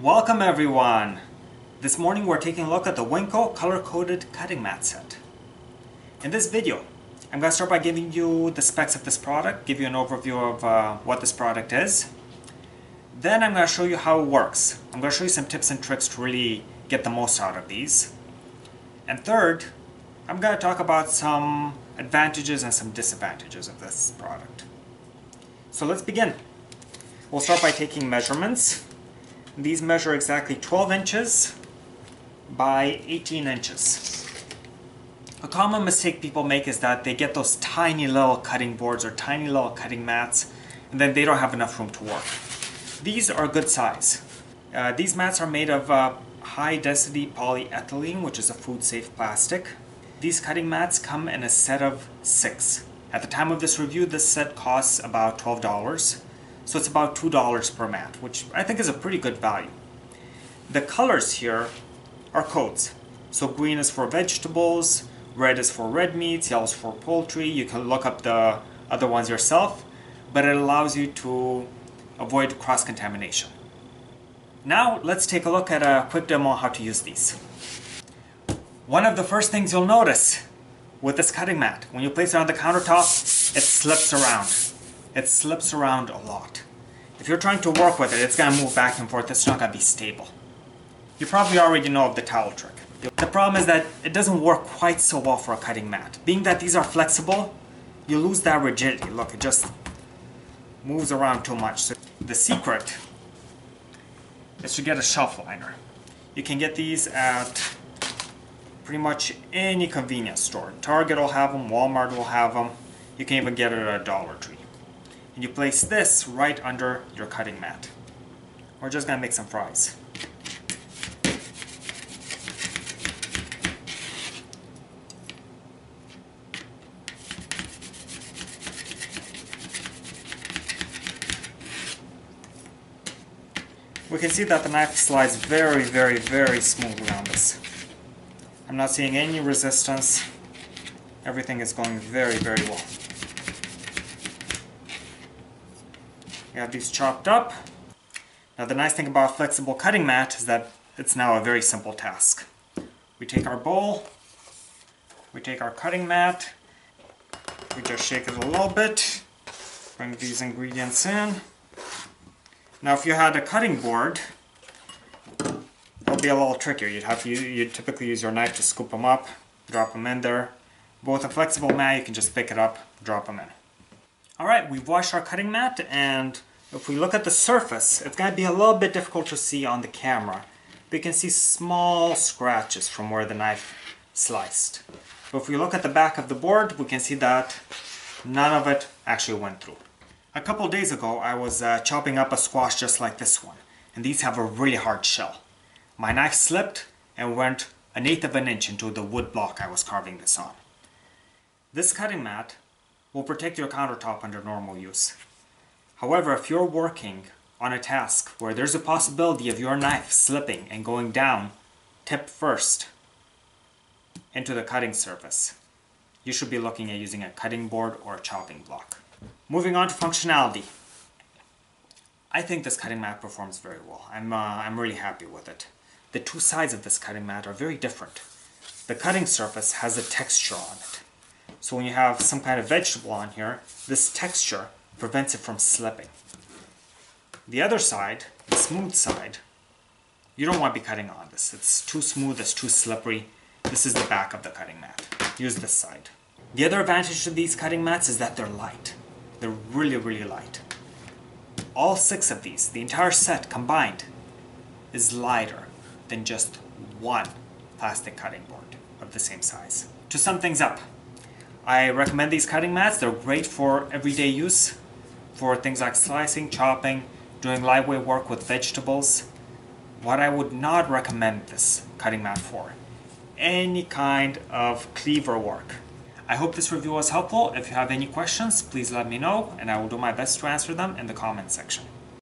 Welcome everyone! This morning we're taking a look at the Winco color-coded cutting mat set. In this video, I'm going to start by giving you the specs of this product, give you an overview of what this product is. Then I'm going to show you how it works. I'm going to show you some tips and tricks to really get the most out of these. And third, I'm going to talk about some advantages and some disadvantages of this product. So let's begin. We'll start by taking measurements. These measure exactly 12 inches by 18 inches. A common mistake people make is that they get those tiny little cutting boards or tiny little cutting mats, and then they don't have enough room to work. These are good size. These mats are made of high density polyethylene, which is a food safe plastic. These cutting mats come in a set of 6. At the time of this review, this set costs about $12. So it's about $2 per mat, which I think is a pretty good value. The colors here are codes. So green is for vegetables, red is for red meats, yellow is for poultry. You can look up the other ones yourself, but it allows you to avoid cross-contamination. Now let's take a look at a quick demo on how to use these. One of the first things you'll notice with this cutting mat, when you place it on the countertop, it slips around. It slips around a lot. If you're trying to work with it, it's going to move back and forth. It's not going to be stable. You probably already know of the towel trick. The problem is that it doesn't work quite so well for a cutting mat. Being that these are flexible, you lose that rigidity. Look, it just moves around too much. So the secret is to get a shelf liner. You can get these at pretty much any convenience store. Target will have them, Walmart will have them. You can even get it at a Dollar Tree. And you place this right under your cutting mat. We're just going to make some fries. We can see that the knife slides very, very, very smooth around this. I'm not seeing any resistance. Everything is going very, very well. We have these chopped up. Now the nice thing about a flexible cutting mat is that it's now a very simple task. We take our bowl, we take our cutting mat, we just shake it a little bit, bring these ingredients in. Now if you had a cutting board, it'll be a little trickier. You'd typically use your knife to scoop them up, drop them in there. But with a flexible mat, you can just pick it up, drop them in. Alright, we've washed our cutting mat, and if we look at the surface, it's going to be a little bit difficult to see on the camera. But you can see small scratches from where the knife sliced. But if we look at the back of the board, we can see that none of it actually went through. A couple days ago, I was chopping up a squash just like this one, and these have a really hard shell. My knife slipped and went 1/8 of an inch into the wood block I was carving this on. This cutting mat will protect your countertop under normal use. However, if you're working on a task where there's a possibility of your knife slipping and going down, tip first, into the cutting surface, you should be looking at using a cutting board or a chopping block. Moving on to functionality. I think this cutting mat performs very well. I'm really happy with it. The two sides of this cutting mat are very different. The cutting surface has a texture on it. So when you have some kind of vegetable on here, this texture prevents it from slipping. The other side, the smooth side, you don't want to be cutting on this. It's too smooth, it's too slippery. This is the back of the cutting mat. Use this side. The other advantage of these cutting mats is that they're light. They're really, really light. All 6 of these, the entire set combined, is lighter than just one plastic cutting board of the same size. To sum things up, I recommend these cutting mats. They're great for everyday use, for things like slicing, chopping, doing lightweight work with vegetables. What I would not recommend this cutting mat for, any kind of cleaver work. I hope this review was helpful. If you have any questions, please let me know, and I will do my best to answer them in the comment section.